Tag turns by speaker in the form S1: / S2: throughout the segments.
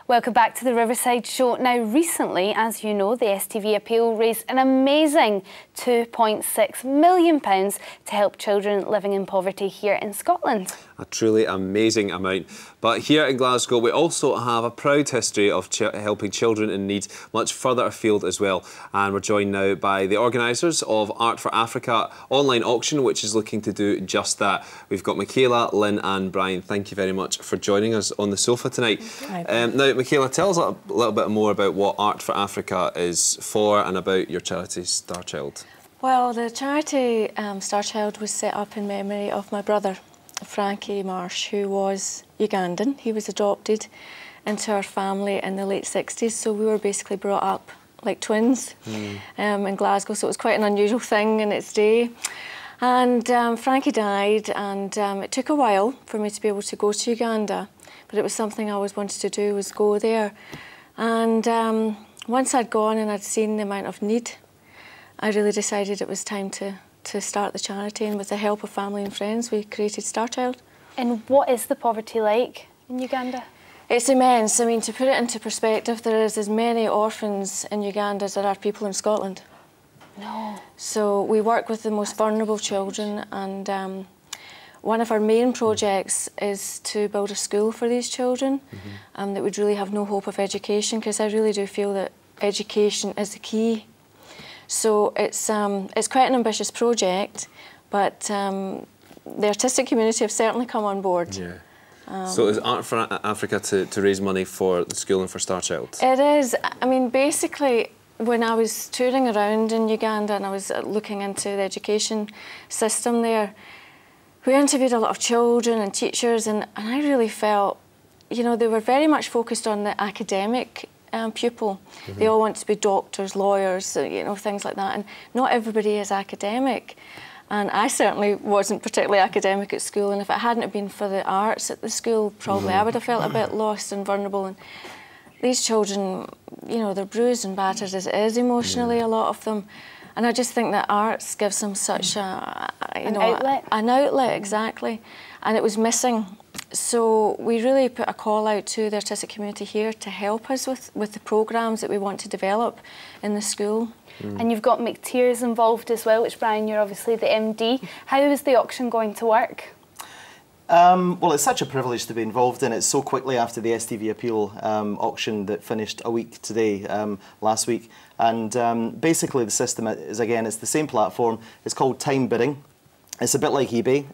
S1: Welcome back to the Riverside show. Now, recently, as you know, the STV appeal raised an amazing £2.6 million to help children living in poverty here in Scotland.
S2: A truly amazing amount. But here in Glasgow, we also have a proud history of helping children in need much further afield as well. And we're joined now by the organisers of Art for Africa online auction, which is looking to do just that. We've got Michaela, Lynn and Brian. Thank you very much for joining us on the sofa tonight. Now, Michaela, tell us a little bit more about what Art for Africa is for and about your charity, Starchild.
S3: Well, the charity Starchild was set up in memory of my brother, Frankie Marsh, who was Ugandan. He was adopted into our family in the late 60s, so we were basically brought up like twins in Glasgow, so it was quite an unusual thing in its day. And Frankie died, and it took a while for me to be able to go to Uganda, but it was something I always wanted to do, was go there. And once I'd gone and I'd seen the amount of need, I really decided it was time to start the charity, and with the help of family and friends we created Starchild. And
S1: what is the poverty like in Uganda?
S3: It's immense. I mean, to put it into perspective, there is as many orphans in Uganda as there are people in Scotland.
S1: No.
S3: So we work with the most vulnerable children, and one of our main projects is to build a school for these children that would really have no hope of education, because I really do feel that education is the key. So it's quite an ambitious project, but the artistic community have certainly come on board.
S2: Yeah. So is Art for Africa to raise money for the school and for Starchild?
S3: It is. I mean, basically, when I was touring around in Uganda and I was looking into the education system there, we interviewed a lot of children and teachers, and I really felt, you know, they were very much focused on the academic pupil. They all want to be doctors, lawyers, you know, things like that, and not everybody is academic. And I certainly wasn't particularly academic at school, and if it hadn't have been for the arts at the school, probably I would have felt a bit lost and vulnerable. And these children, you know, they're bruised and battered as it is emotionally, a lot of them. And I just think that arts gives them such a, you know,
S1: outlet.
S3: An outlet, exactly. And it was missing. So we really put a call out to the artistic community here to help us with the programmes that we want to develop in the school.
S1: And you've got Mc Tears involved as well, which, Brian, you're obviously the MD. How is the auction going to work?
S4: Well, it's such a privilege to be involved in it so quickly after the STV appeal auction that finished a week today, last week. And basically the system is, again, it's the same platform. It's called time bidding. It's a bit like eBay.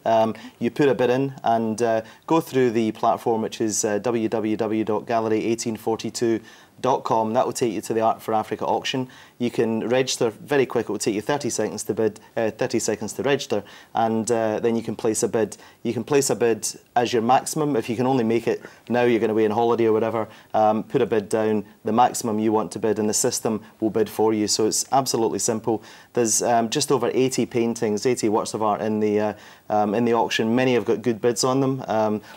S4: You put a bid in and go through the platform, which is www.gallery1842.com. That will take you to the Art for Africa auction. You can register very quick. It will take you 30 seconds to bid, 30 seconds to register, and then you can place a bid. You can place a bid as your maximum. If you can only make it now, you're going to be on holiday or whatever, put a bid down, the maximum you want to bid, and the system will bid for you. So it's absolutely simple. There's just over 80 paintings, 80 works of art in the auction. Many have got good bids on them,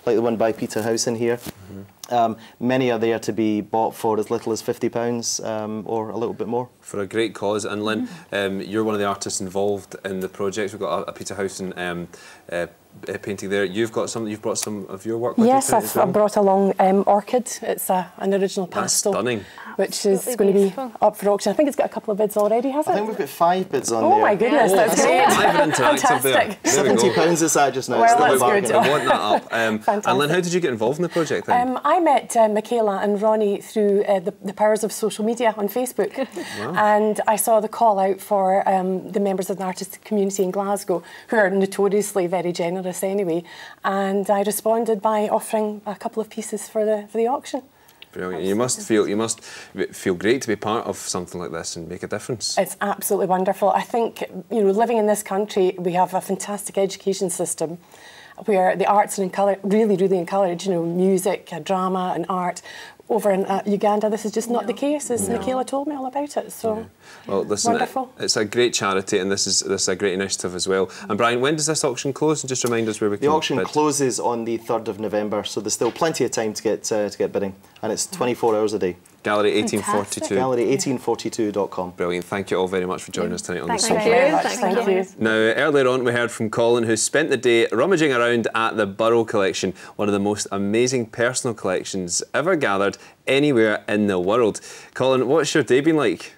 S4: like the one by Peter House in here. Many are there to be bought for as little as £50 or a little bit more.
S2: For a great cause. And Lynn, you're one of the artists involved in the project. We've got a Peter Howson painting there. You've brought some of your work with you.
S5: Yes, I've brought along Orchid. It's an original pastel.
S2: That's stunning.
S5: Which is going to be up for auction. I think it's got a couple of bids already, has it?
S4: I think we've got 5 bids on there.
S5: Oh my goodness, that's great.
S2: Fantastic.
S4: £70 is that just now.
S5: Well, that's good.
S2: I want that up. And Lynn, how did you get involved in the project then?
S5: I met Michaela and Ronnie through the powers of social media on Facebook.
S2: Wow.
S5: And I saw the call out for the members of the artistic community in Glasgow, who are notoriously very generous anyway. And I responded by offering a couple of pieces for the auction.
S2: Brilliant. You must feel great to be part of something like this and make a difference.
S5: It's absolutely wonderful. I think, you know, living in this country, we have a fantastic education system where the arts are really encouraged, you know, music, drama and art. Over in Uganda, this is just not the case, as Michaela told me all about it. So,
S2: well, listen,
S5: wonderful.
S2: It's a great charity, and this is a great initiative as well. And Brian, when does this auction close? And just remind us where we can bid.
S4: The auction closes on the 3rd of November, so there's still plenty of time to get bidding, and it's 24 hours a day.
S2: Gallery 1842.
S4: Gallery1842.com.
S2: Brilliant. Thank you all very much for joining us tonight on the
S5: Thank you very much. Thank you.
S2: Now, earlier on we heard from Colin, who spent the day rummaging around at the Burrow collection, one of the most amazing personal collections ever gathered anywhere in the world. Colin, what's your day been like?